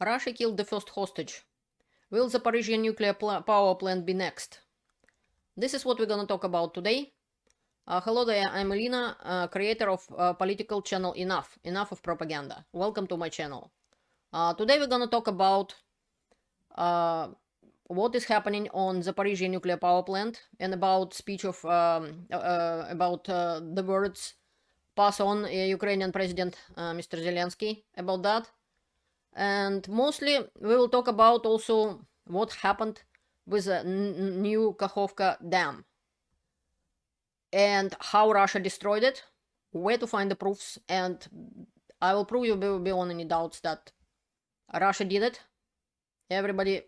Russia killed the first hostage. Will Zaporizhzhia Nuclear Power Plant be next? This is what we're going to talk about today. Hello there, I'm Elena, creator of political channel Enough of Propaganda. Welcome to my channel. Today we're going to talk about what is happening on Zaporizhzhia Nuclear Power Plant and about speech of the words pass on Ukrainian President Mr. Zelenskyy about that. And mostly we will talk about also what happened with the new Kakhovka Dam and how Russia destroyed it, where to find the proofs, and I will prove you beyond any doubts that Russia did it. Everybody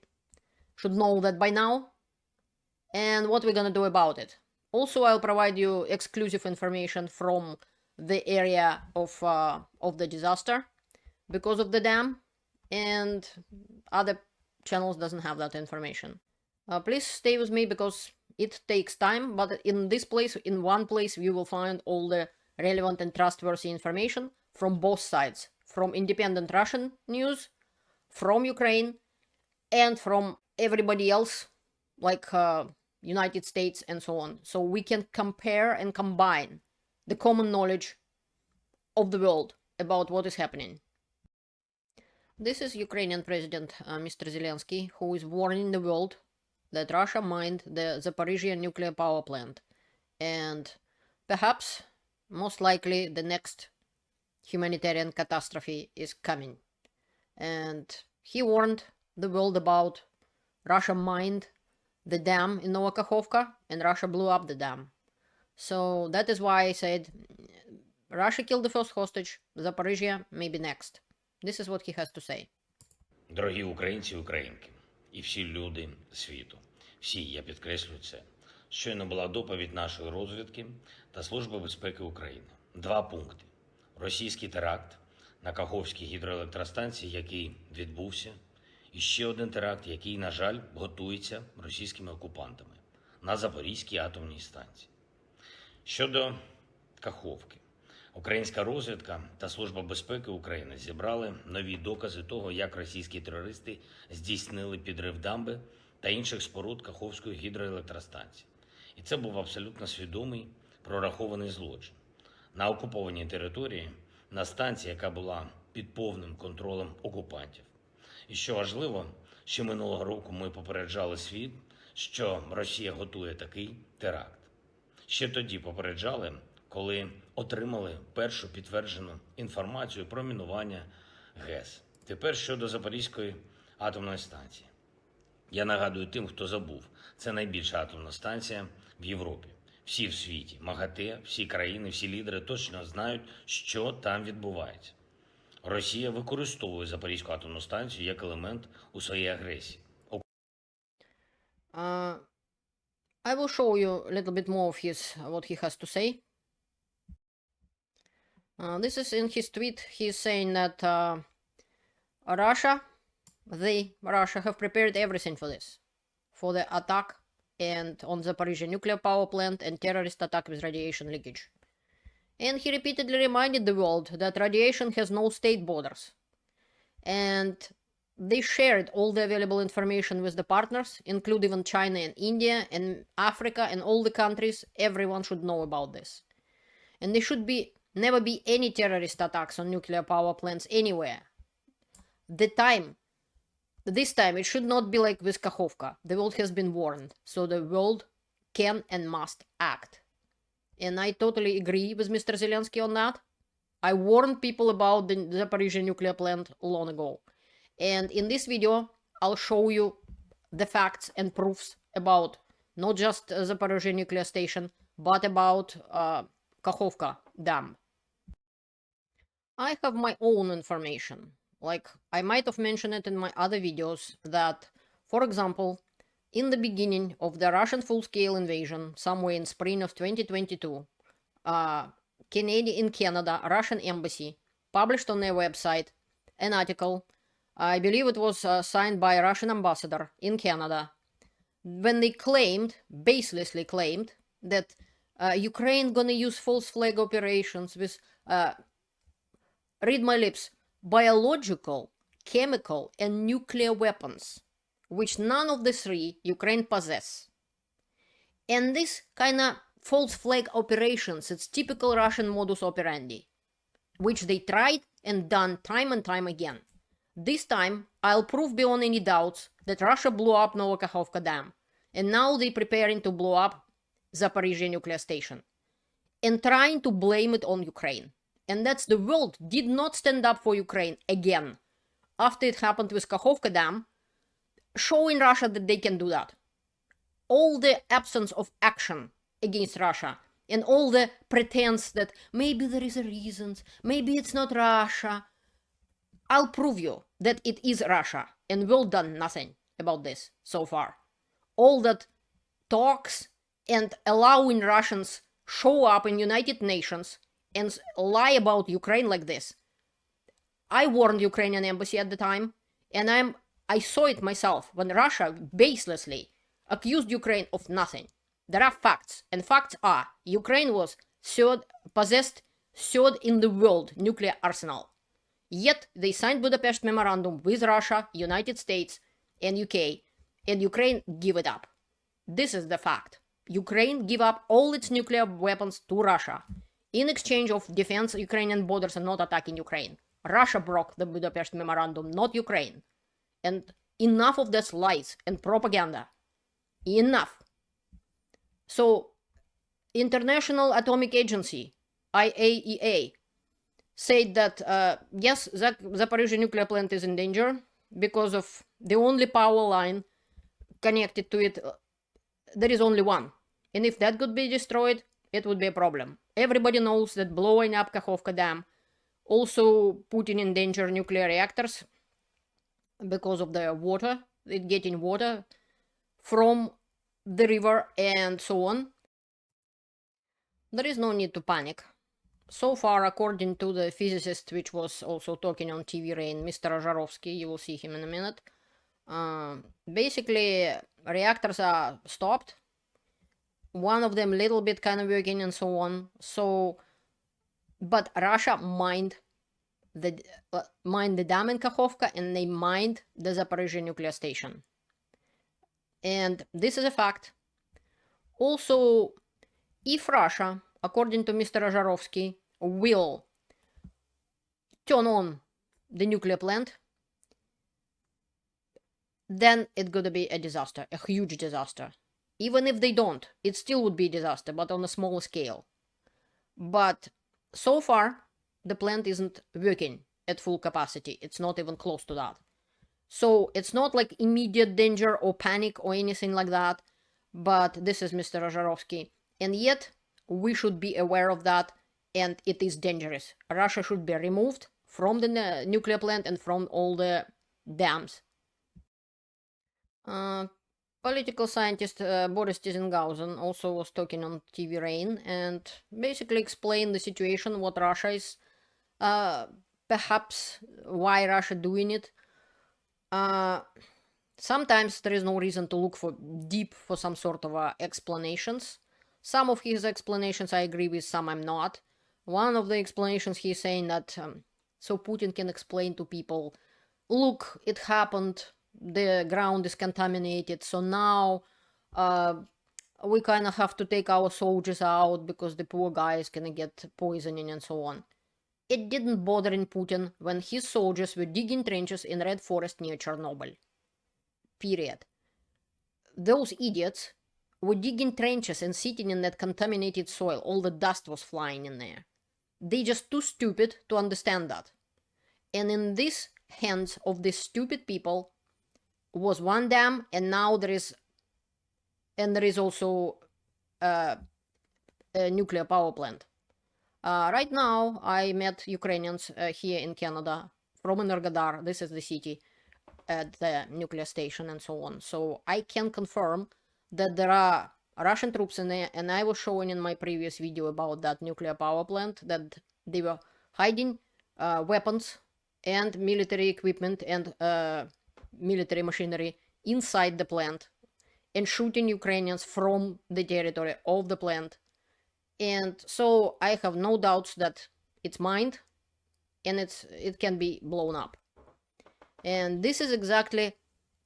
should know that by now, and what we're gonna do about it. Also, I'll provide you exclusive information from the area of the disaster because of the dam, and other channels doesn't have that information. Please stay with me because it takes time, but in this place, in one place, you will find all the relevant and trustworthy information from both sides, from independent Russian news, from Ukraine, and from everybody else, like United States and so on. So we can compare and combine the common knowledge of the world about what is happening. This is Ukrainian President Mr. Zelenskyy, who is warning the world that Russia mined the Zaporizhzhia Nuclear Power Plant, and perhaps, most likely, the next humanitarian catastrophe is coming. And he warned the world about Russia mined the dam in Nova Kakhovka, and Russia blew up the dam. So that is why I said Russia killed the first hostage, Zaporizhzhia maybe next. This is what he has to say. Дорогі українці і українки, і всі люди світу, всі, я підкреслюю це, щойно була доповідь нашої розвідки та Служби безпеки України. 2 пункти. Російський теракт на Каховській гідроелектростанції, який відбувся, і ще один теракт, який, на жаль, готується російськими окупантами на Запорізькій атомній станції. Щодо Каховки. Українська розвідка та Служба безпеки України зібрали нові докази того, як російські терористи здійснили підрив дамби та інших споруд Каховської гідроелектростанції. І це був абсолютно свідомий, прорахований злочин. На окупованій території, на станції, яка була під повним контролем окупантів. І що важливо, ще минулого року ми попереджали світ, що Росія готує такий теракт. Ще тоді попереджали, коли отримали першу підтверджену інформацію про мінування ГЕС. Тепер щодо Запорізької атомної станції. Я нагадую тим, хто забув, це найбільша атомна станція в Європі. Всі в світі, МАГАТЕ, всі країни, всі лідери точно знають, що там відбувається. Росія використовує Запорізьку атомну станцію як елемент у своїй агресії. I will show you a little bit more of what he has to say. This is in his tweet. He is saying that Russia have prepared everything for this, for the attack and on Zaporizhzhia Nuclear Power Plant and terrorist attack with radiation leakage. And he repeatedly reminded the world that radiation has no state borders. And they shared all the available information with the partners, including even China and India and Africa and all the countries. Everyone should know about this. And there should never be any terrorist attacks on nuclear power plants anywhere. This time, it should not be like with Kakhovka. The world has been warned, so the world can and must act. And I totally agree with Mr. Zelenskyy on that. I warned people about the Zaporizhzhia nuclear plant long ago. And in this video, I'll show you the facts and proofs about not just Zaporizhzhia nuclear station, but about Kakhovka Dam. I have my own information. Like, I might have mentioned it in my other videos that, for example, in the beginning of the Russian full-scale invasion, somewhere in spring of 2022, in Canada, Russian embassy published on their website an article, I believe it was signed by a Russian ambassador in Canada, when they baselessly claimed, that Ukraine gonna use false flag operations with, read my lips, biological, chemical and nuclear weapons, which none of the three Ukraine possess. And this kind of false flag operations, it's typical Russian modus operandi, which they tried and done time and time again. This time, I'll prove beyond any doubts that Russia blew up Nova Kakhovka Dam, and now they're preparing to blow up Zaporizhzhia Nuclear Station, and trying to blame it on Ukraine. And that's the world did not stand up for Ukraine again, after it happened with Kakhovka Dam, showing Russia that they can do that. All the absence of action against Russia, and all the pretense that maybe there is a reason, maybe it's not Russia. I'll prove you that it is Russia, and we've done nothing about this so far. All that talks and allowing Russians show up in United Nations and lie about Ukraine like this. I warned Ukrainian embassy at the time, and I saw it myself when Russia baselessly accused Ukraine of nothing. There are facts, and facts are Ukraine was possessed third in the world nuclear arsenal. Yet they signed Budapest Memorandum with Russia, United States, and UK, and Ukraine give it up. This is the fact. Ukraine give up all its nuclear weapons to Russia in exchange of defense Ukrainian borders and not attacking Ukraine. Russia broke the Budapest Memorandum, not Ukraine. And enough of these lies and propaganda. Enough. So, International Atomic Agency, IAEA, said that, yes, Zaporizhzhia Nuclear Plant is in danger because of the only power line connected to it. There is only one. And if that could be destroyed, it would be a problem. Everybody knows that blowing up Kakhovka Dam also putting in danger nuclear reactors because of the water, it getting water from the river and so on. There is no need to panic. So far, according to the physicist, which was also talking on TV Rain, Mr. Zharovsky, you will see him in a minute, basically, reactors are stopped. One of them little bit kind of working and so on. So, but Russia mined the dam in Kakhovka, and they mined the Zaporizhzhia nuclear station. And this is a fact. Also, if Russia, according to Mr. Zharovsky, will turn on the nuclear plant, then it's going to be a disaster, a huge disaster. Even if they don't, it still would be a disaster, but on a smaller scale. But so far, the plant isn't working at full capacity. It's not even close to that. So it's not like immediate danger or panic or anything like that. But this is Mr. Zharovsky. And yet, we should be aware of that, and it is dangerous. Russia should be removed from the nuclear plant and from all the dams. Political scientist Boris Tizenghausen also was talking on TV Rain and basically explained the situation, what Russia is, perhaps why Russia doing it. Sometimes there is no reason to look for deep for some sort of explanations. Some of his explanations I agree with, some I'm not. One of the explanations he's saying that so Putin can explain to people, look, it happened, the ground is contaminated, so now we kind of have to take our soldiers out because the poor guys gonna get poisoning and so on. It didn't bother Putin when his soldiers were digging trenches in Red Forest near Chernobyl. Period. Those idiots were digging trenches and sitting in that contaminated soil. All the dust was flying in there. They just too stupid to understand that. And in these hands of these stupid people was one dam, and now there is also a nuclear power plant. Right now, I met Ukrainians here in Canada from Energodar. This is the city at the nuclear station and so on. So I can confirm that there are Russian troops in there, and I was showing in my previous video about that nuclear power plant that they were hiding weapons and military equipment and military machinery inside the plant and shooting Ukrainians from the territory of the plant. And so I have no doubts that it's mined and it can be blown up. And this is exactly,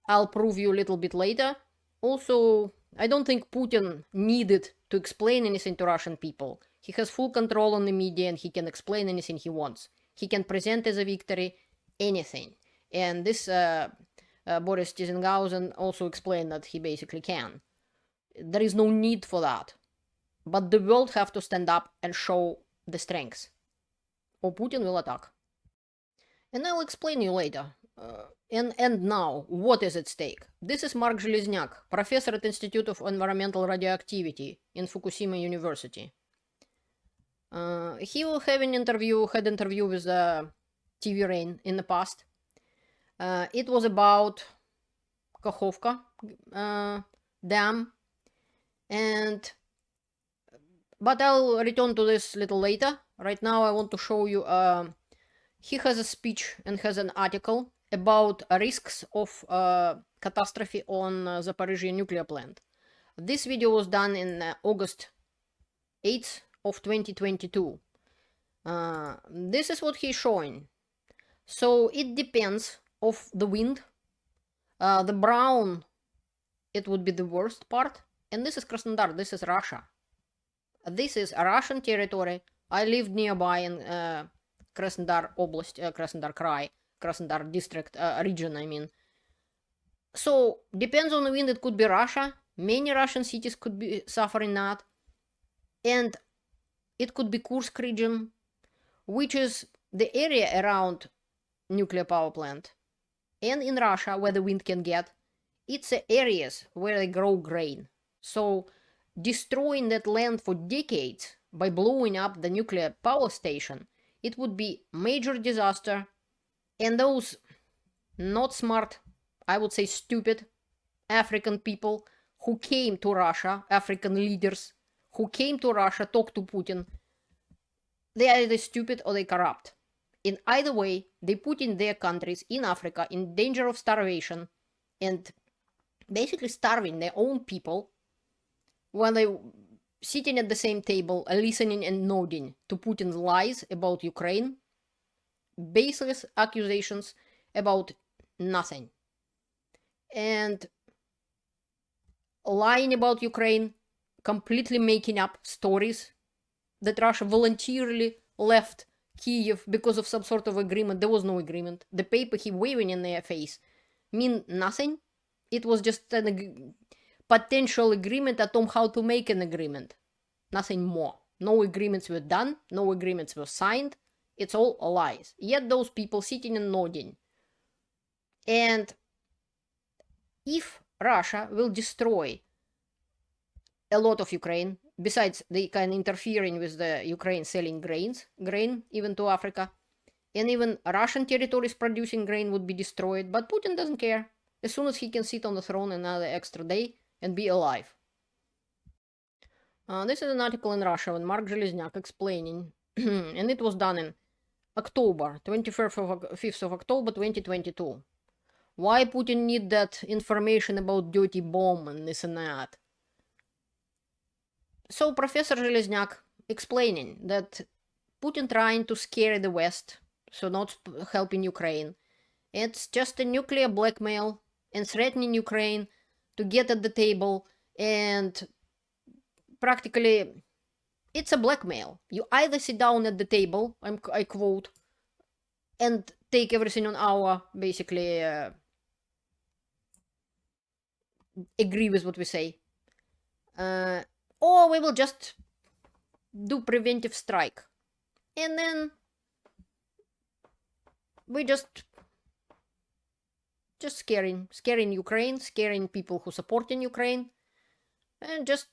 I'll prove you a little bit later. Also, I don't think Putin needed to explain anything to Russian people. He has full control on the media and he can explain anything he wants. He can present as a victory anything. And this Boris Tizenghausen also explained that he basically can. There is no need for that. But the world have to stand up and show the strength, or Putin will attack. And I'll explain you later. And now, what is at stake? This is Mark Zhelezniak, professor at Institute of Environmental Radioactivity in Fukushima University. He will have an interview, had interview with TV Rain in the past. It was about Kakhovka Dam, but I'll return to this a little later. Right now I want to show you, he has a speech and has an article about risks of catastrophe on Zaporizhzhia Nuclear Plant. This video was done in August 8th of 2022. This is what he's showing. So it depends of the wind. The brown, it would be the worst part. And this is Krasnodar, this is Russia. This is a Russian territory. I lived nearby in Krasnodar Oblast, Krasnodar Krai, Krasnodar district, region, I mean. So, depends on the wind, it could be Russia. Many Russian cities could be suffering that. And it could be Kursk region, which is the area around nuclear power plant. And in Russia, where the wind can get, it's areas where they grow grain. So, destroying that land for decades by blowing up the nuclear power station, it would be major disaster. And those not smart, I would say stupid, African people who came to Russia, African leaders who came to Russia, talked to Putin, they are either stupid or they corrupt. In either way, they put in their countries in Africa in danger of starvation and basically starving their own people while they sitting at the same table, listening and nodding to Putin's lies about Ukraine, baseless accusations about nothing, and lying about Ukraine, completely making up stories that Russia voluntarily left Kiev because of some sort of agreement. There was no agreement. The paper he waving in their face mean nothing. It was just an potential agreement at how to make an agreement. Nothing more. No agreements were done. No agreements were signed. It's all lies. Yet those people sitting and nodding. And if Russia will destroy a lot of Ukraine, besides they kind of interfering with the Ukraine selling grain even to Africa, and even Russian territories producing grain would be destroyed, but Putin doesn't care. As soon as he can sit on the throne another extra day and be alive. This is an article in Russia with Mark Zhelezniak explaining, and it was done in October, 25th of October 2022. Why Putin need that information about dirty bomb and this and that? So Professor Zhelezniak explaining that Putin trying to scare the West, so not helping Ukraine. It's just a nuclear blackmail and threatening Ukraine to get at the table, and practically it's a blackmail. You either sit down at the table, I quote, and take everything on our, basically, agree with what we say, or we will just do preventive strike, and then we just scaring Ukraine, scaring people who supporting Ukraine, and just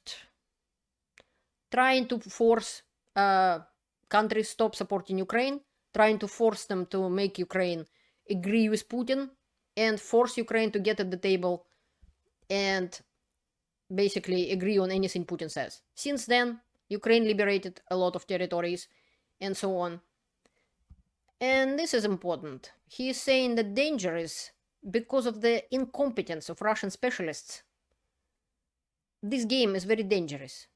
trying to force countries stop supporting Ukraine, trying to force them to make Ukraine agree with Putin, and force Ukraine to get at the table and basically agree on anything Putin says. Since then, Ukraine liberated a lot of territories and so on. And this is important. He is saying that danger is because of the incompetence of Russian specialists. This game is very dangerous.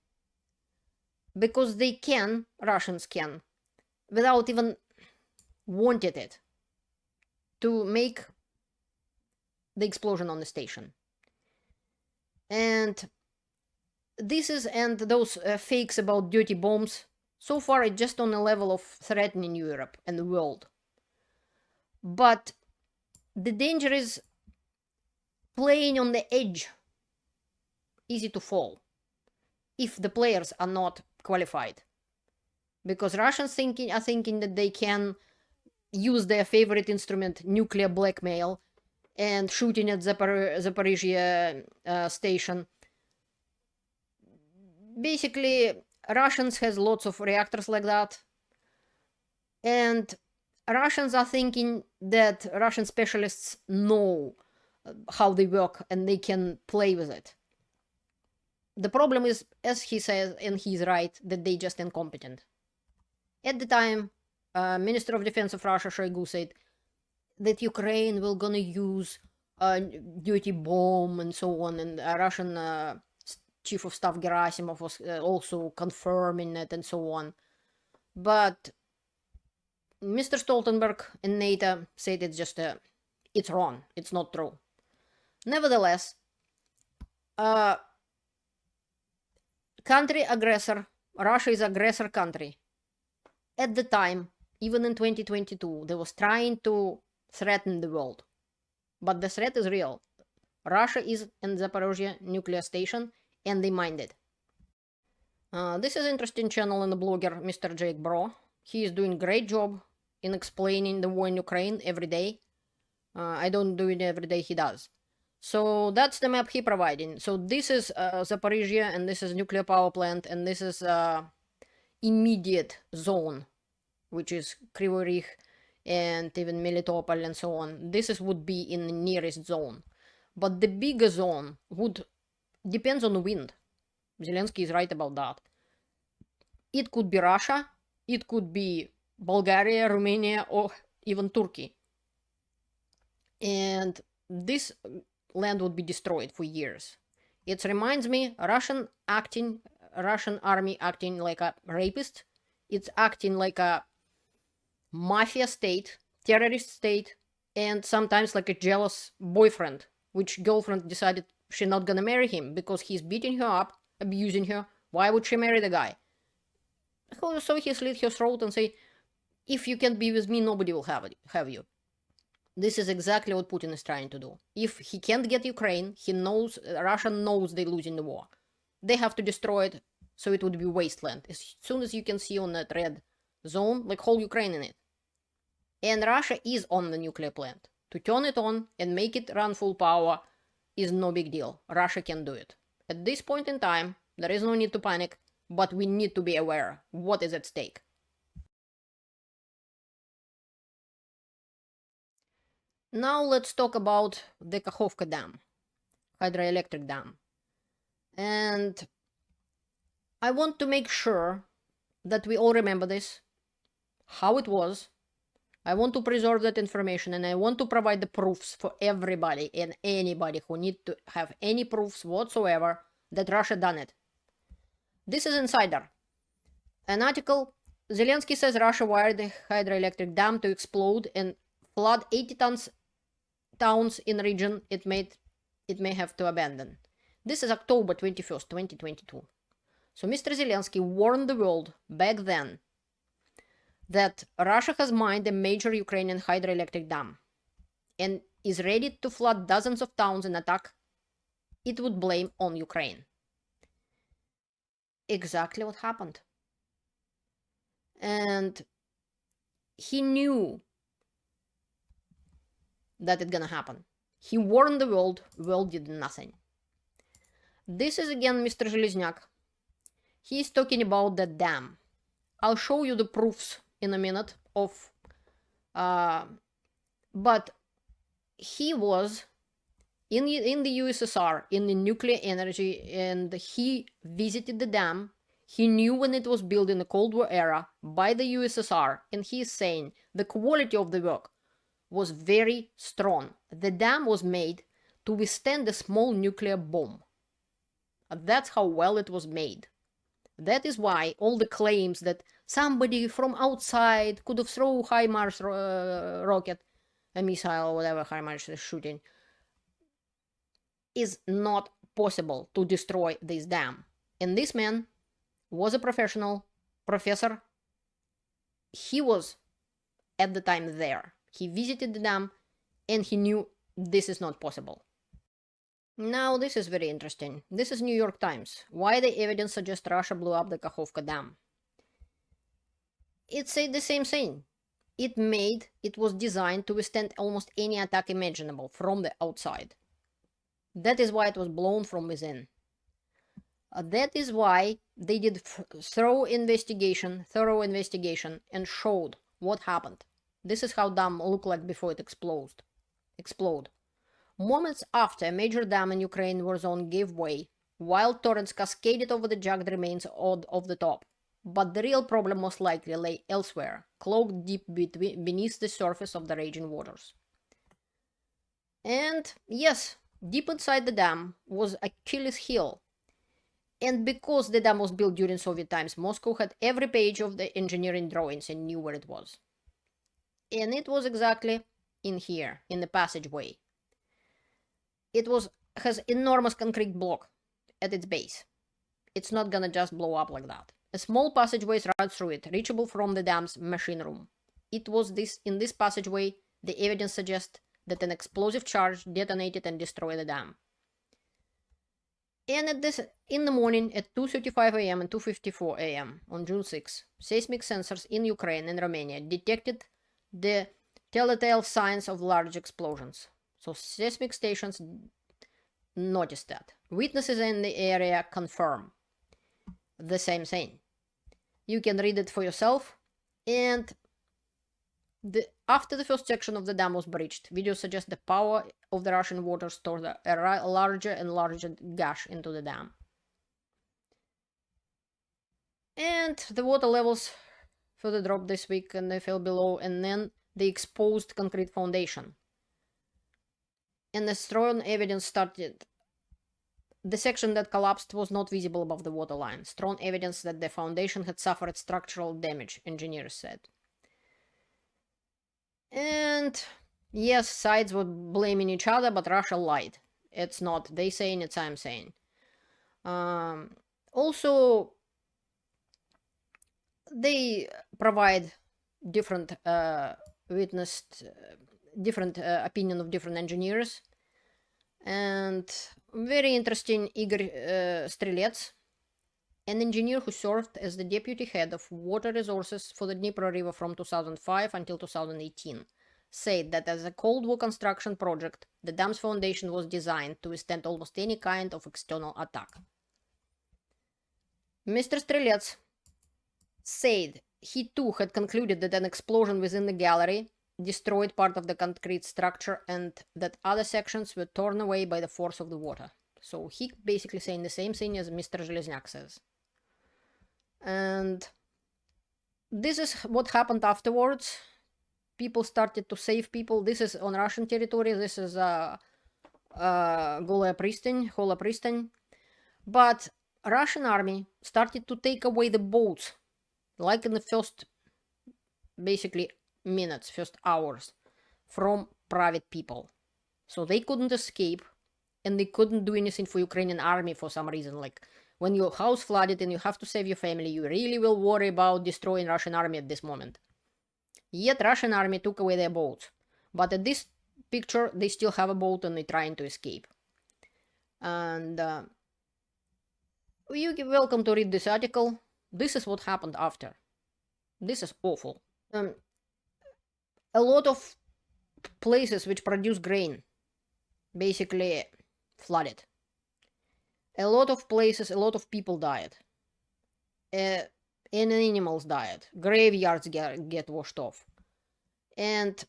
Because they can, Russians can, without even wanting it, to make the explosion on the station. And those fakes about dirty bombs, so far it's just on a level of threatening Europe and the world. But the danger is playing on the edge, easy to fall, if the players are not qualified. Because Russians are thinking that they can use their favorite instrument, nuclear blackmail, and shooting at Zaporizhzhia station. Basically, Russians has lots of reactors like that, and Russians are thinking that Russian specialists know how they work and they can play with it. The problem is, as he says, and he's right, that they just incompetent. At the time, Minister of Defense of Russia, Shoigu, said that Ukraine will gonna use a dirty bomb and so on, and Russian Chief of Staff Gerasimov was also confirming it and so on. But Mr. Stoltenberg and NATO said it's just it's wrong, it's not true. Nevertheless, country aggressor, Russia is aggressor country. At the time, even in 2022, they was trying to threaten the world. But the threat is real. Russia is in Zaporizhzhia nuclear station, and they mind it. This is interesting channel and the blogger Mr. Jake Bro. He is doing great job in explaining the war in Ukraine every day. I don't do it every day, he does. So that's the map he providing. So this is Zaporizhzhia, and this is nuclear power plant, and this is immediate zone, which is Kryvyi Rih and even Melitopol and so on. This would be in the nearest zone. But the bigger zone depends on the wind. Zelenskyy is right about that. It could be Russia, it could be Bulgaria, Romania, or even Turkey. And this land would be destroyed for years. It reminds me Russian army acting like a rapist. It's acting like a mafia state, terrorist state, and sometimes like a jealous boyfriend, which girlfriend decided she's not gonna marry him because he's beating her up, abusing her. Why would she marry the guy? So he slit her throat and say, if you can't be with me, nobody will have you. This is exactly what Putin is trying to do. If he can't get Ukraine, Russia knows they're losing the war. They have to destroy it, so it would be wasteland. As soon as you can see on that red zone, like whole Ukraine in it. And Russia is on the nuclear plant. To turn it on and make it run full power is no big deal. Russia can do it. At this point in time, there is no need to panic, but we need to be aware what is at stake. Now let's talk about the Kakhovka Dam, hydroelectric dam. And I want to make sure that we all remember this, how it was. I want to preserve that information, and I want to provide the proofs for everybody and anybody who need to have any proofs whatsoever that Russia done it. This is Insider. An article, Zelenskyy says Russia wired the hydroelectric dam to explode and flood 80 towns in region it may have to abandon. This is October 21st, 2022. So Mr. Zelenskyy warned the world back then that Russia has mined a major Ukrainian hydroelectric dam and is ready to flood dozens of towns and attack it would blame on Ukraine. Exactly what happened. And he knew that it's gonna happen. He warned the world did nothing. This is again Mr. Zhelezniak. He's talking about the dam. I'll show you the proofs in a minute of, but he was in the USSR, in the nuclear energy, and he visited the dam. He knew when it was built in the Cold War era by the USSR, and he's saying the quality of the work was very strong. The dam was made to withstand a small nuclear bomb. That's how well it was made. That is why all the claims that somebody from outside could have thrown HIMARS rocket, a missile or whatever HIMARS is shooting, is not possible to destroy this dam. And this man was a professional professor. He was at the time there. He visited the dam and he knew this is not possible. Now, this is very interesting. This is New York Times. Why the evidence suggests Russia blew up the Kakhovka Dam? It said the same thing. It was designed to withstand almost any attack imaginable from the outside. That is why it was blown from within. That is why they did thorough investigation and showed what happened. This is how dam looked like before it explode. Moments after a major dam in Ukraine war zone gave way, wild torrents cascaded over the jagged remains of the top. But the real problem most likely lay elsewhere, cloaked deep beneath the surface of the raging waters. And yes, deep inside the dam was Achilles' heel. And because the dam was built during Soviet times, Moscow had every page of the engineering drawings and knew where it was. And it was exactly in here, in the passageway. It has enormous concrete block at its base. It's not gonna just blow up like that. A small passageway runs through it, reachable from the dam's machine room. In this passageway, the evidence suggests that an explosive charge detonated and destroyed the dam. And in the morning at 2:35 a.m. and 2:54 a.m. on June 6, seismic sensors in Ukraine and Romania detected the telltale signs of large explosions. So seismic stations noticed that. Witnesses in the area confirm the same thing. You can read it for yourself. And after the first section of the dam was breached, videos suggest the power of the Russian waters toward a larger and larger gash into the dam. And the water levels further dropped this week and they fell below, and then the exposed concrete foundation. And the strong evidence started. The section that collapsed was not visible above the waterline. Strong evidence that the foundation had suffered structural damage, engineers said. And yes, sides were blaming each other, but Russia lied. It's not they saying, it's I'm saying. Also, they provide different different opinion of different engineers. And very interesting, Igor Strelets, an engineer who served as the deputy head of water resources for the Dnipro River from 2005 until 2018, said that as a Cold War construction project, the dam's foundation was designed to withstand almost any kind of external attack. Mr. Strelets said he too had concluded that an explosion within the gallery destroyed part of the concrete structure and that other sections were torn away by the force of the water. So he basically saying the same thing as Mr. Zhelezniak says. And this is what happened afterwards. People started to save people. This is on Russian territory. This is Golaya Pristan. But Russian army started to take away the boats, like in the first, basically, minutes, first hours, from private people. So they couldn't escape, and they couldn't do anything for Ukrainian army for some reason. Like, when your house flooded and you have to save your family, you really will worry about destroying Russian army at this moment. Yet Russian army took away their boats. But at this picture, they still have a boat and they're trying to escape. And you're welcome to read this article. This is what happened after. This is awful. A lot of places which produce grain basically flooded. A lot of places, a lot of people died. And animals died. Graveyards get washed off. And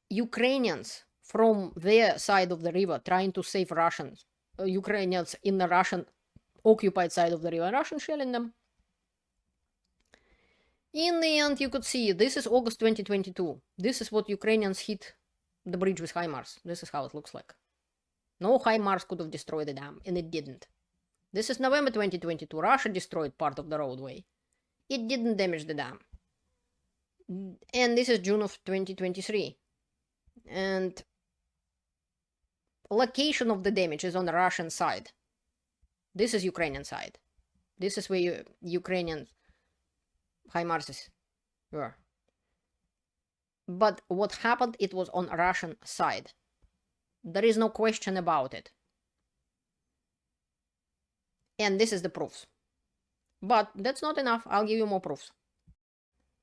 Ukrainians from their side of the river trying to save Russians, Ukrainians in the Russian occupied side of the river, Russian shelling them. In the end, you could see, this is August 2022. This is what Ukrainians hit the bridge with HIMARS. This is how it looks like. No HIMARS could have destroyed the dam, and it didn't. This is November 2022. Russia destroyed part of the roadway. It didn't damage the dam. And this is June of 2023. And location of the damage is on the Russian side. This is Ukrainian side. This is where Ukrainian HIMARS were. But what happened, it was on Russian side. There is no question about it. And this is the proofs. But that's not enough. I'll give you more proofs.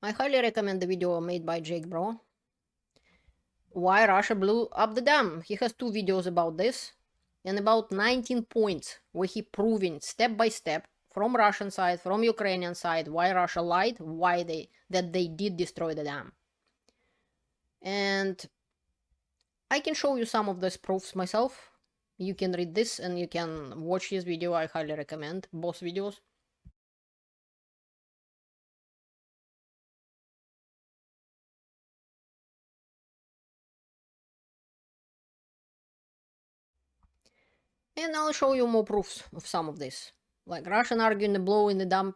I highly recommend the video made by Jake Bro. Why Russia blew up the dam. He has 2 videos about this. And about 19 points where he proving step by step from Russian side, from Ukrainian side, why Russia lied, that they did destroy the dam. And I can show you some of these proofs myself. You can read this and you can watch his video. I highly recommend both videos. And I'll show you more proofs of some of this. Like Russian arguing the blow in the dam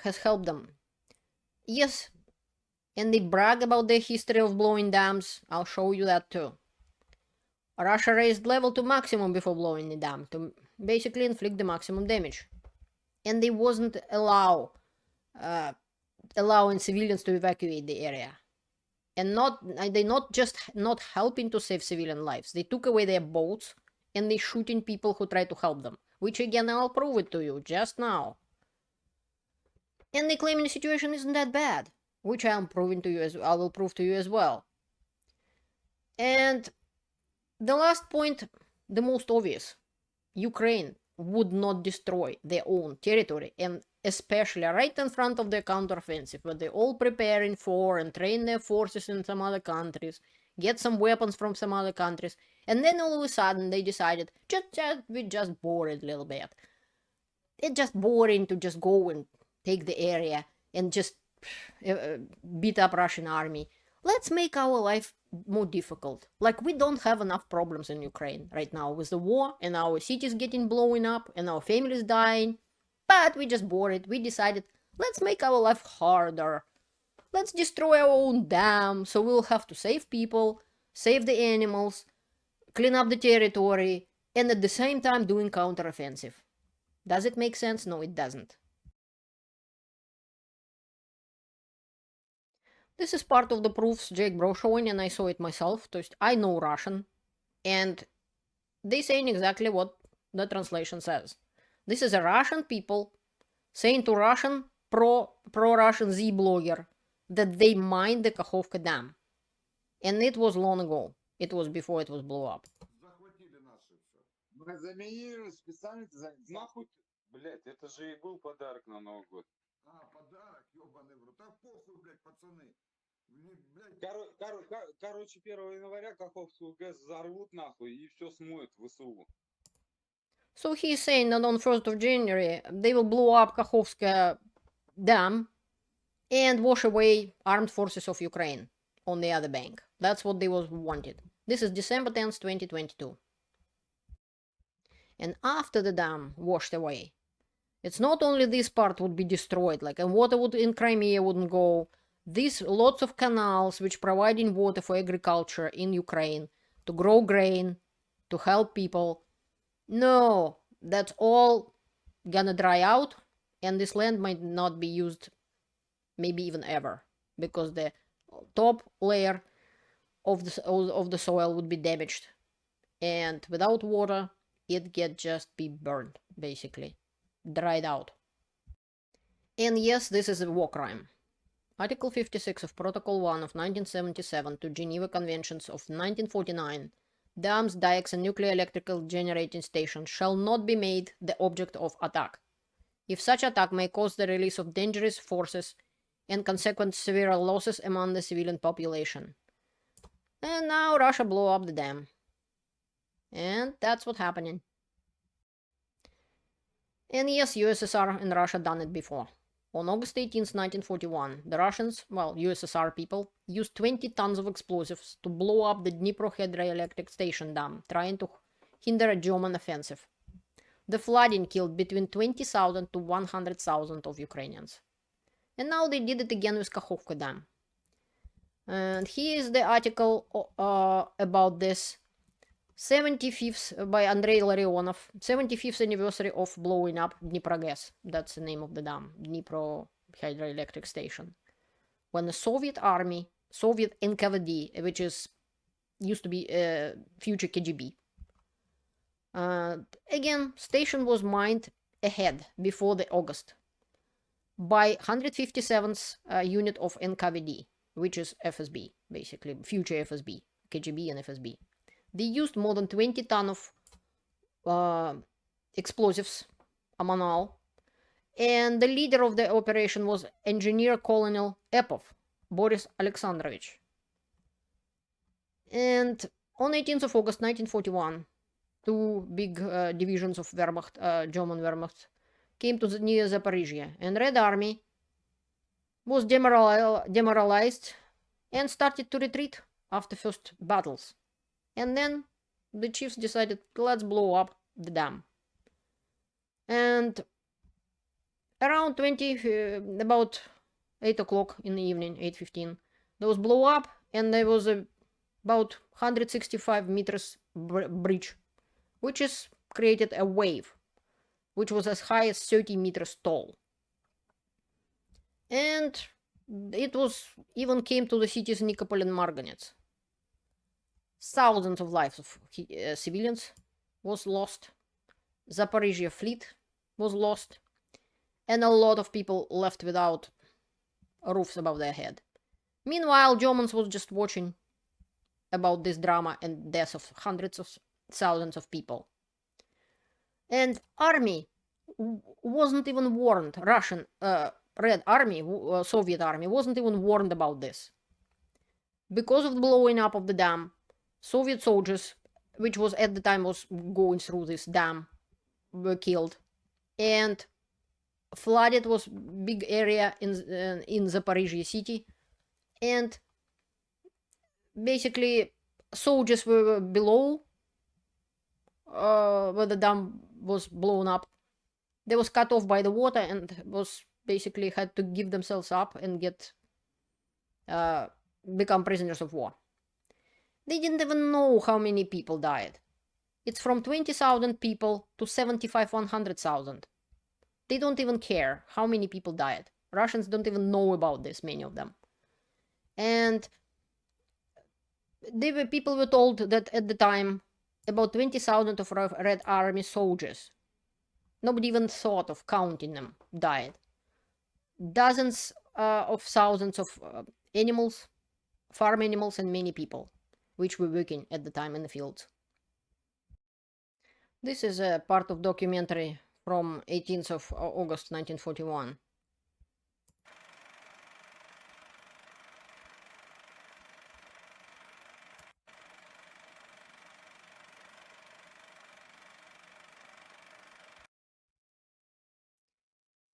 has helped them. Yes, and they brag about their history of blowing dams. I'll show you that too. Russia raised level to maximum before blowing the dam to basically inflict the maximum damage. And they wasn't allowing civilians to evacuate the area. And they not just not helping to save civilian lives. They took away their boats and they shooting people who try to help them. Which again, I'll prove it to you just now. And they claiming the situation isn't that bad. Which I will prove to you as well. And the last point, the most obvious. Ukraine would not destroy their own territory, and especially right in front of their counteroffensive, what they're all preparing for and train their forces in some other countries, get some weapons from some other countries, and then all of a sudden they decided, we just bored a little bit. It's just boring to just go and take the area and just beat up Russian army. Let's make our life more difficult. Like, we don't have enough problems in Ukraine right now with the war, and our cities getting blown up, and our families dying. But we just bored. We decided, let's make our life harder. Let's destroy our own dam, so we'll have to save people, save the animals, clean up the territory, and at the same time doing counteroffensive. Does it make sense? No, it doesn't. This is part of the proofs Jake Bro showing, and I saw it myself. I know Russian, and they saying exactly what the translation says. This is a Russian people saying to Russian pro-Russian Z blogger that they mined the Kakhovka Dam. And it was long ago. It was before it was blew up. Мы заминировали специально. Нахуй, блядь, это же и был подарок на Новый год. Подарок, ёбаный в рот. Так похуй, блядь, пацаны. Короче, 1 января Каховскую ГЭС взорвут нахуй и все смоет в ВСУ. So he's saying that on 1st of January they will blow up Kakhovka Dam and wash away armed forces of Ukraine on the other bank. That's what they was wanted. This is December 10th, 2022. And after the dam washed away, it's not only this part would be destroyed, like, and water would in Crimea wouldn't go. These lots of canals which providing water for agriculture in Ukraine to grow grain, to help people. No, that's all gonna dry out, and this land might not be used maybe even ever, because the top layer of the soil would be damaged, and without water it get just be burned, basically dried out. And yes, this is a war crime. Article 56 of Protocol 1 of 1977 to Geneva Conventions of 1949, dams, dikes, and nuclear electrical generating stations shall not be made the object of attack, if such attack may cause the release of dangerous forces and consequent severe losses among the civilian population. And now Russia blew up the dam. And that's what's happening. And yes, USSR and Russia done it before. On August 18, 1941, the Russians, well, USSR people, used 20 tons of explosives to blow up the Dnipro Hydroelectric Station dam, trying to hinder a German offensive. The flooding killed between 20,000 to 100,000 of Ukrainians. And now they did it again with Kakhovka Dam. And here is the article about this. 75th by Andrei Larionov, 75th anniversary of blowing up Dniprogas. That's the name of the dam, Dnipro Hydroelectric Station. When the Soviet army, Soviet NKVD, which used to be future KGB. Again, station was mined ahead before the August by 157th unit of NKVD, which is FSB, basically future FSB, KGB and FSB. They used more than 20 tons of explosives, Amanal, and the leader of the operation was Engineer Colonel Epov, Boris Alexandrovich. And on 18th of August 1941, two big divisions of Wehrmacht, German Wehrmacht, came to near Zaporizhzhia, and Red Army was demoralized and started to retreat after first battles. And then the chiefs decided, let's blow up the dam. And around about 8 o'clock in the evening, 8:15, there was blow up, and there was about 165 meters bridge, which created a wave, which was as high as 30 meters tall. And it even came to the cities Nikopol and Marganets. Thousands of lives of civilians was lost. Zaporizhzhia fleet was lost. And a lot of people left without roofs above their head. Meanwhile, Germans was just watching about this drama and death of hundreds of thousands of people. And army wasn't even warned. Russian Red Army, Soviet Army, wasn't even warned about this. Because of the blowing up of the dam, Soviet soldiers, which was at the time was going through this dam, were killed, and flooded was big area in Zaporizhzhia city, and basically soldiers were below where the dam was blown up. They was cut off by the water and was basically had to give themselves up and become prisoners of war. They didn't even know how many people died. It's from 20,000 people to 100,000. They don't even care how many people died. Russians don't even know about this, many of them. And people were told that at the time, about 20,000 of Red Army soldiers, nobody even thought of counting them, died. Dozens of thousands of animals, farm animals, and many people, which were working at the time in the fields. This is a part of documentary from 18th of August 1941.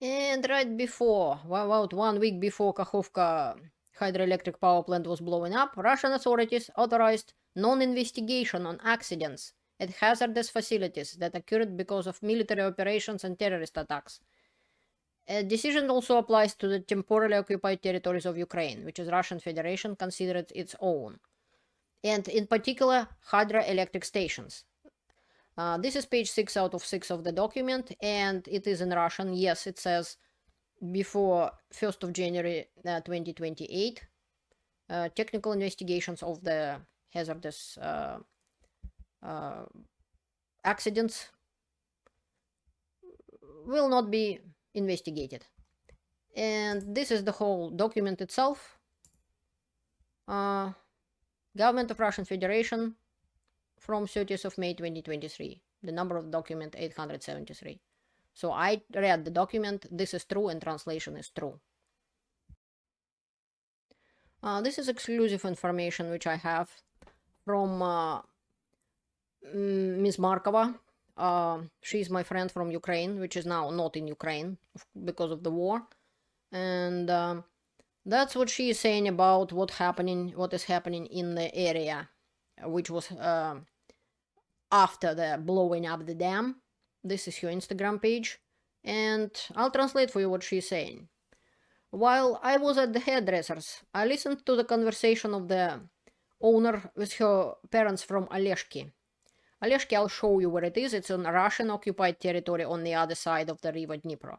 And right before, about 1 week before Kakhovka Hydroelectric Power Plant was blowing up, Russian authorities authorized non-investigation on accidents at hazardous facilities that occurred because of military operations and terrorist attacks. A decision also applies to the temporarily occupied territories of Ukraine, which is Russian Federation considered its own, and in particular hydroelectric stations. This is page 6 out of 6 of the document, and it is in Russian. Yes, it says before 1st of January 2028, technical investigations of the hazardous accidents will not be investigated. And this is the whole document itself. Government of Russian Federation from 30th of May 2023. The number of document 873. So I read the document. This is true and translation is true. This is exclusive information which I have from Ms. Markova. She's my friend from Ukraine, which is now not in Ukraine because of the war. And that's what she is saying about what is happening in the area, which was after the blowing up the dam. This is her Instagram page, and I'll translate for you what she's saying. While I was at the hairdresser's, I listened to the conversation of the owner with her parents from Oleshky. Oleshky, I'll show you where it is. It's on Russian-occupied territory on the other side of the river Dnipro.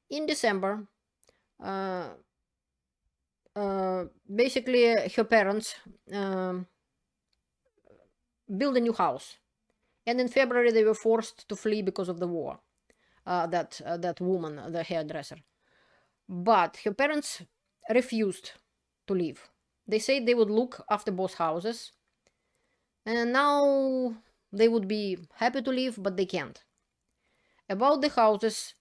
In December, basically her parents built a new house. And in February, they were forced to flee because of the war, that woman, the hairdresser. But her parents refused to leave. They said they would look after both houses. And now they would be happy to leave, but they can't. About the houses,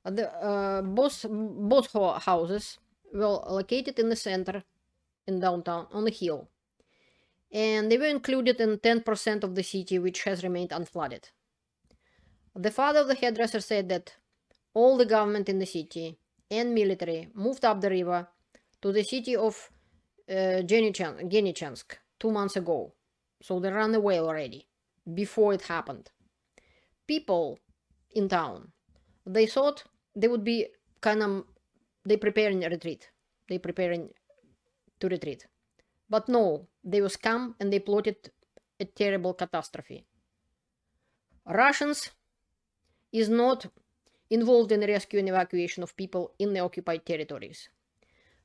both houses were located in the center, in downtown, on a hill. And they were included in 10% of the city, which has remained unflooded. The father of the hairdresser said that all the government in the city and military moved up the river to the city of Genichensk 2 months ago. So they ran away already, before it happened. People in town, they thought they would be they preparing a retreat. They preparing to retreat. But no, they were scum and they plotted a terrible catastrophe. Russians is not involved in the rescue and evacuation of people in the occupied territories.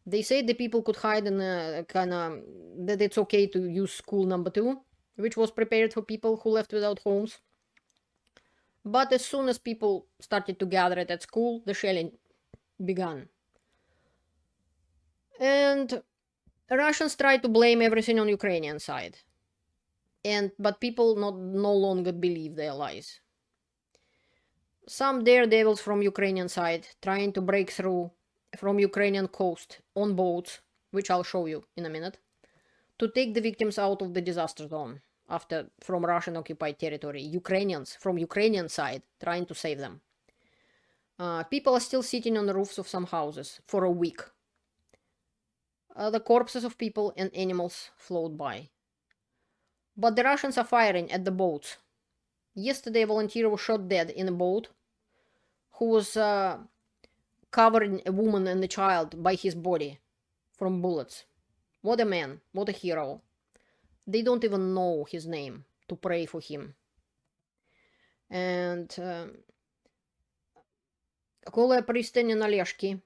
They say the people could hide in that it's okay to use school number 2, which was prepared for people who left without homes. But as soon as people started to gather at that school, the shelling began. And Russians tried to blame everything on Ukrainian side. But people no longer believe their lies. Some daredevils from Ukrainian side trying to break through from Ukrainian coast on boats, which I'll show you in a minute, to take the victims out of the disaster zone from Russian occupied territory. Ukrainians from Ukrainian side trying to save them. People are still sitting on the roofs of some houses for a week. The corpses of people and animals float by. But the Russians are firing at the boats. Yesterday, a volunteer was shot dead in a boat who was covering a woman and a child by his body from bullets. What a man, what a hero. They don't even know his name to pray for him. And Kola Pristan and Oleshky,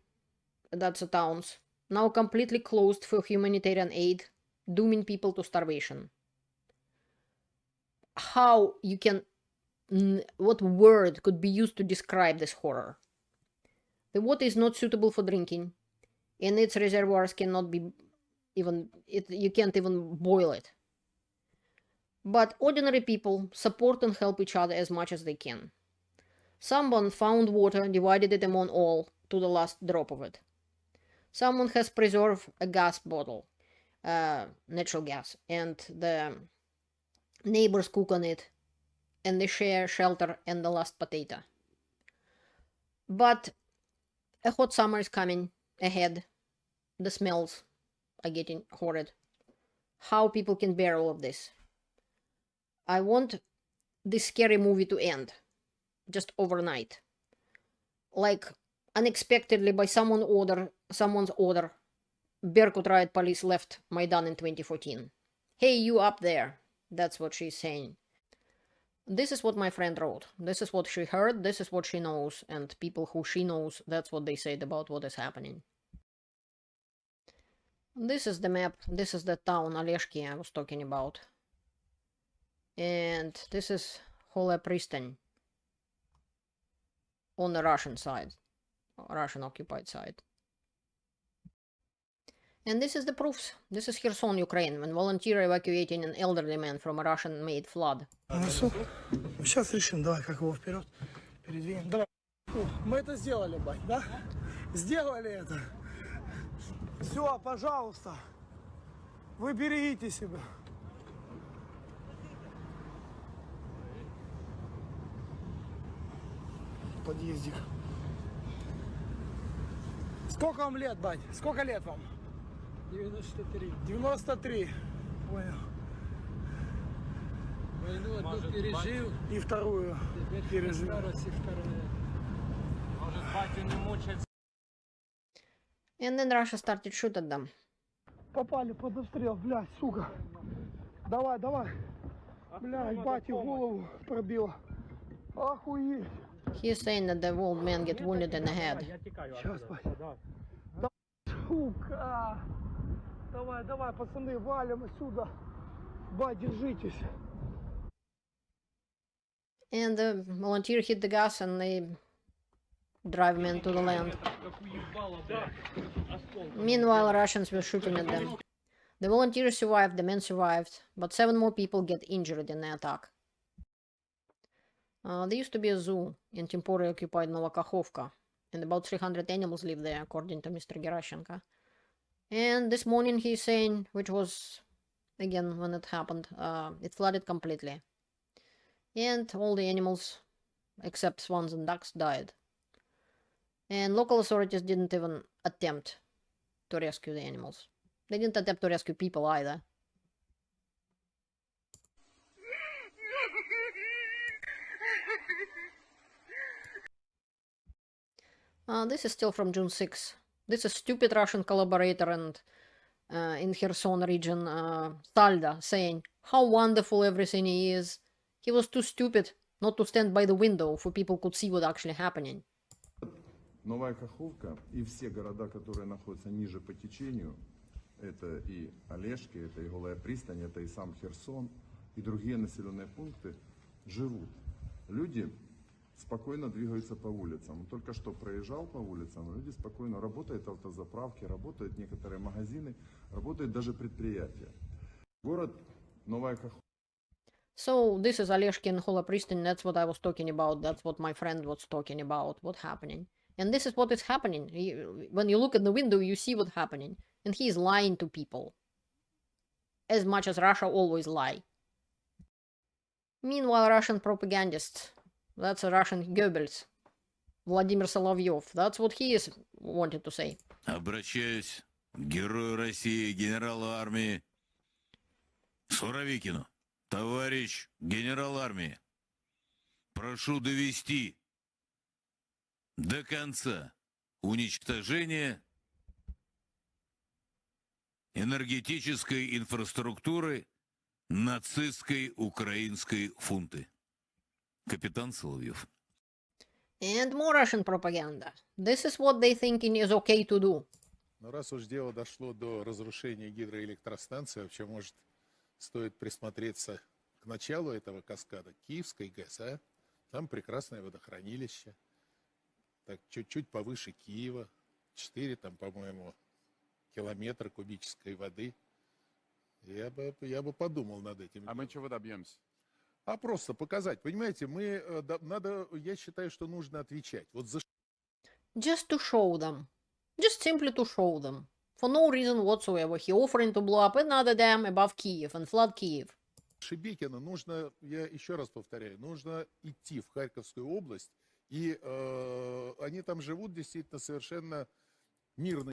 that's the towns, now completely closed for humanitarian aid, dooming people to starvation. How you can, what word could be used to describe this horror? The water is not suitable for drinking, and its reservoirs cannot be you can't even boil it. But ordinary people support and help each other as much as they can. Someone found water, divided it among all to the last drop of it. Someone has preserved a gas bottle, natural gas, and the neighbors cook on it, and they share shelter and the last potato. But a hot summer is coming ahead. The smells are getting horrid. How people can bear all of this? I want this scary movie to end, just overnight. Like, unexpectedly, by someone's order, Berkut riot police left Maidan in 2014. Hey, you up there. That's what she's saying. This is what my friend wrote. This is what she heard. This is what she knows. And people who she knows, that's what they said about what is happening. This is the map. This is the town Oleshky I was talking about. And this is Hola Pristan on the Russian side, Russian occupied side. And this is the proofs. This is Kherson, Ukraine, when volunteer evacuating an elderly man from a Russian-made flood. Сейчас решим, давай, как его вперед передвинем. Давай. Мы это сделали, бать, да? Сделали это. Все, пожалуйста. Вы берегите себя. Подъездик. Сколько вам лет, бать? Сколько лет вам? 93. 93. Понял. Войну одну пережил. И вторую пережил. Может, батю не мучать. And then Russia started shoot at them. Попали под обстрел, блядь, сука. Давай, давай. Бля, бати голову пробило. Охуеть. He's saying that the old man get wounded in the head. Сейчас, бать. Да, сука. Давай, давай, пацаны, валим отсюда. Бать, держитесь. And the volunteer hit the gas and they drive men to the land. Meanwhile, Russians were shooting at them. The volunteers survived, the men survived, but 7 more people get injured in the attack. There used to be a zoo in temporarily occupied Nova Kakhovka, and about 300 animals live there, according to Mr. Gerashenko. And this morning he's saying, which was, again, when it happened, it flooded completely. And all the animals, except swans and ducks, died. And local authorities didn't even attempt to rescue the animals. They didn't attempt to rescue people either. This is still from June 6. This is stupid Russian collaborator and in Kherson region, Salda, saying how wonderful everything is. He was too stupid not to stand by the window so people could see what actually happening. Новая Каховка и все города, которые находятся ниже по течению, это и Олешки, это и Голая пристань, это и сам Херсон, и другие населенные пункты, живут. Люди спокойно двигаются по улицам. Только что проезжал по улицам, люди спокойно, работают автозаправки, работают некоторые магазины, работают даже предприятия. Город Новая Каховка. So this is Oleshky and Hola Pristin, that's what I was talking about, that's what my friend was talking about, what's happening. And this is what is happening. When you look at the window, you see what's happening. And he is lying to people. As much as Russia always lie. Meanwhile, Russian propagandists, that's a Russian Goebbels, Vladimir Solovyov, that's what he is wanted to say. Обращаюсь к герою России, генералу армии Суровикину. Товарищ генерал армии, прошу довести до конца уничтожение энергетической инфраструктуры нацистской украинской фунты. Капитан Соловьев. And more Russian propaganda. This is what they thinking is okay to do. Но раз уж дело дошло до разрушения гидроэлектростанции, вообще, может, стоит присмотреться к началу этого каскада. Киевской ГЭС, а? Там прекрасное водохранилище. Так, чуть-чуть повыше Киева. 4, там, по-моему, километра кубической воды. Я бы подумал над этим. А мы чего добьемся? А просто показать. Понимаете, я считаю, что нужно отвечать. Вот за Just to show them. Just simply to show them. For no reason whatsoever. He offering to blow up another dam above Kiev and flood Kiev. Шебекина нужно, я еще раз повторяю, нужно идти в Харьковскую область, и они там живут действительно совершенно мирно.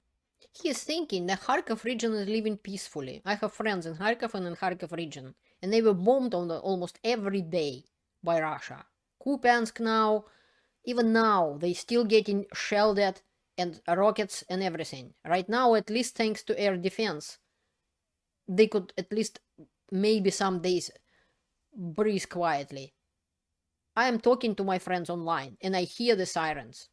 He is thinking the Kharkov region is living peacefully. I have friends in Kharkov and in Kharkov region, and they were bombed on almost every day by Russia. Kupiansk now, even now, they still getting shelled at and rockets and everything. Right now, at least thanks to air defense, they could at least maybe some days breathe quietly. I am talking to my friends online and I hear the sirens.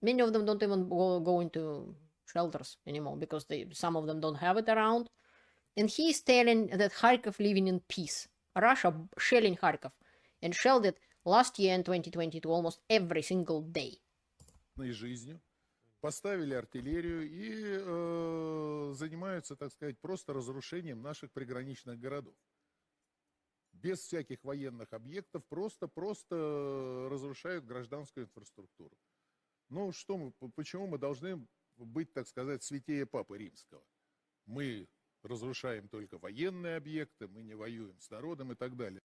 Many of them don't even go into shelters anymore because some of them don't have it around. And he is telling that Kharkov living in peace. Russia shelling Kharkov and shelled it last year in 2022 almost every single day. Жизнью, поставили артиллерию и занимаются, так сказать, просто разрушением наших приграничных городов. Без всяких военных объектов, просто разрушают гражданскую инфраструктуру. Ну, почему мы должны быть, так сказать, святее Папы Римского? Мы разрушаем только военные объекты, мы не воюем с народом и так далее.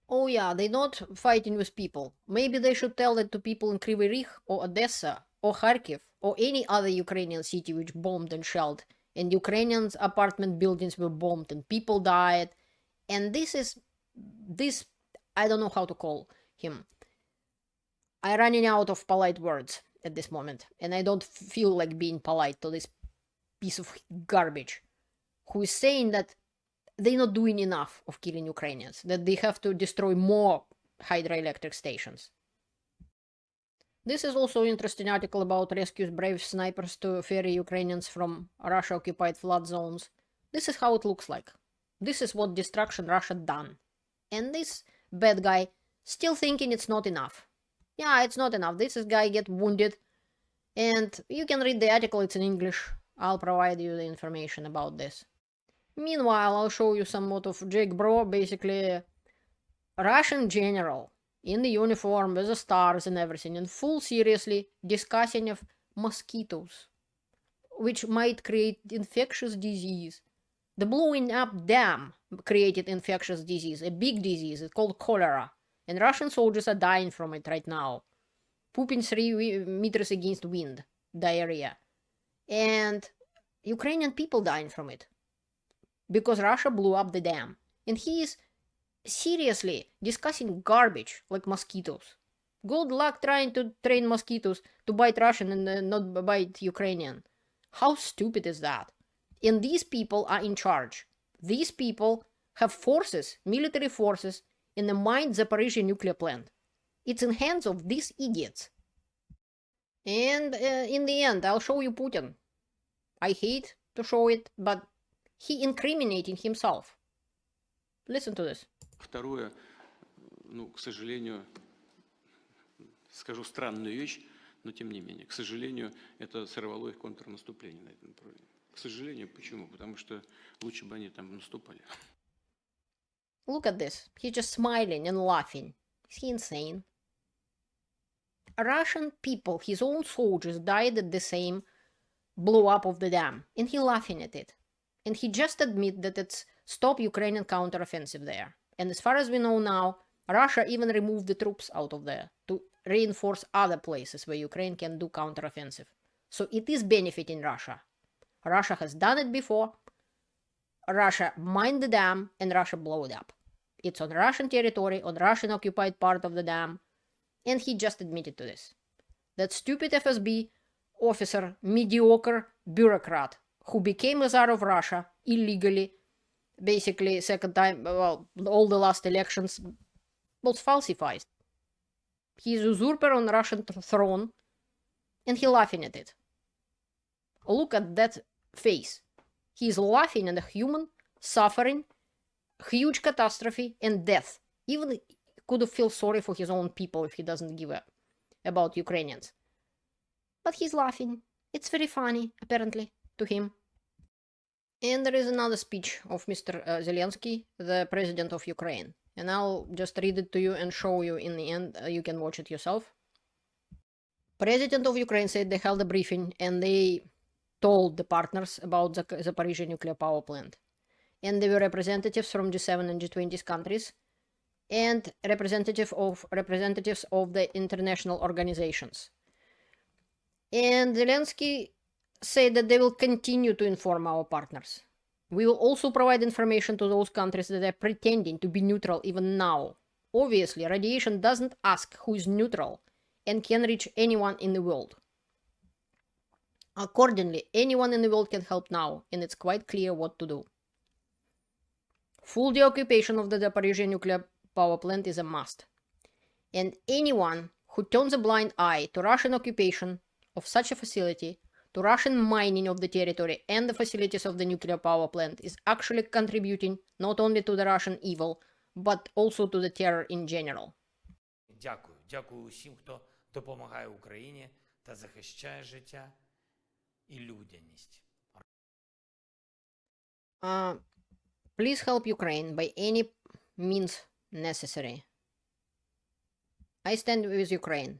Oh yeah, they're not fighting with people. Maybe they should tell that to people in Kryvyi Rih or Odessa or Kharkiv or any other Ukrainian city which bombed and shelled, and Ukrainians' apartment buildings were bombed and people died. And this, I don't know how to call him. I'm running out of polite words at this moment, and I don't feel like being polite to this piece of garbage who is saying that they're not doing enough of killing Ukrainians, that they have to destroy more hydroelectric stations. This is also an interesting article about rescues brave snipers to ferry Ukrainians from Russia-occupied flood zones. This is how it looks like. This is what destruction Russia done. And this bad guy still thinking it's not enough. Yeah, it's not enough. This guy get wounded. And you can read the article, it's in English. I'll provide you the information about this. Meanwhile, I'll show you somewhat of Jake Bro, basically Russian general in the uniform with the stars and everything, and full seriously discussing of mosquitoes, which might create infectious disease. The blowing up dam created infectious disease, a big disease, it's called cholera, and Russian soldiers are dying from it right now. Pooping 3 meters against wind, diarrhea. And Ukrainian people dying from it. Because Russia blew up the dam. And he is seriously discussing garbage like mosquitoes. Good luck trying to train mosquitoes to bite Russian and not bite Ukrainian. How stupid is that? And these people are in charge. These people have forces, military forces, in the mined Zaporizhzhia Nuclear Plant. It's in hands of these idiots. And in the end, I'll show you Putin. I hate to show it, but he incriminating himself. Listen to this. Второе, к сожалению, скажу странную вещь, но тем не менее, к сожалению, это сорвало их контрнаступление на этом направлении. К сожалению, почему? Потому что лучше бы они там наступали. Look at this. He's just smiling and laughing. Is he insane? Russian people, his own soldiers, died at the same blow up of the dam, and he laughing at it. And he just admit that it's stop Ukrainian counteroffensive there. And as far as we know now, Russia even removed the troops out of there to reinforce other places where Ukraine can do counteroffensive. So it is benefiting Russia. Russia has done it before. Russia mined the dam and Russia blew it up. It's on Russian territory, on Russian occupied part of the dam. And he just admitted to this. That stupid FSB officer, mediocre bureaucrat, who became a Tsar of Russia illegally, basically second time, well, all the last elections, was falsified. He is usurper on Russian throne, and he laughing at it. Look at that face. He is laughing at a human suffering, huge catastrophe, and death. Even could feel sorry for his own people if he doesn't give a about Ukrainians. But he's laughing. It's very funny, apparently, to him. And there is another speech of Mr. Zelenskyy, the president of Ukraine. And I'll just read it to you and show you in the end. You can watch it yourself. President of Ukraine said they held a briefing and they told the partners about the Zaporizhzhia Nuclear Power Plant. And there were representatives from G7 and G20 countries and representatives of the international organizations. And Zelenskyy said that they will continue to inform our partners. We will also provide information to those countries that are pretending to be neutral even now. Obviously, radiation doesn't ask who is neutral and can reach anyone in the world. Accordingly, anyone in the world can help now, and it's quite clear what to do. Full deoccupation of the Zaporizhzhia Nuclear Power Plant is a must. And anyone who turns a blind eye to Russian occupation of such a facility, to Russian mining of the territory and the facilities of the nuclear power plant is actually contributing not only to the Russian evil, but also to the terror in general. Дякую. Дякую усім, хто допомагає Україні та захищає життя і людяність. Please help Ukraine by any means necessary. I stand with Ukraine,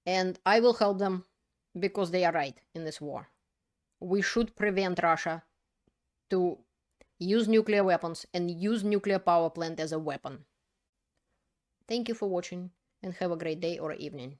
and I will help them because they are right in this war. We should prevent Russia to use nuclear weapons and use nuclear power plant as a weapon. Thank you for watching and have a great day or evening.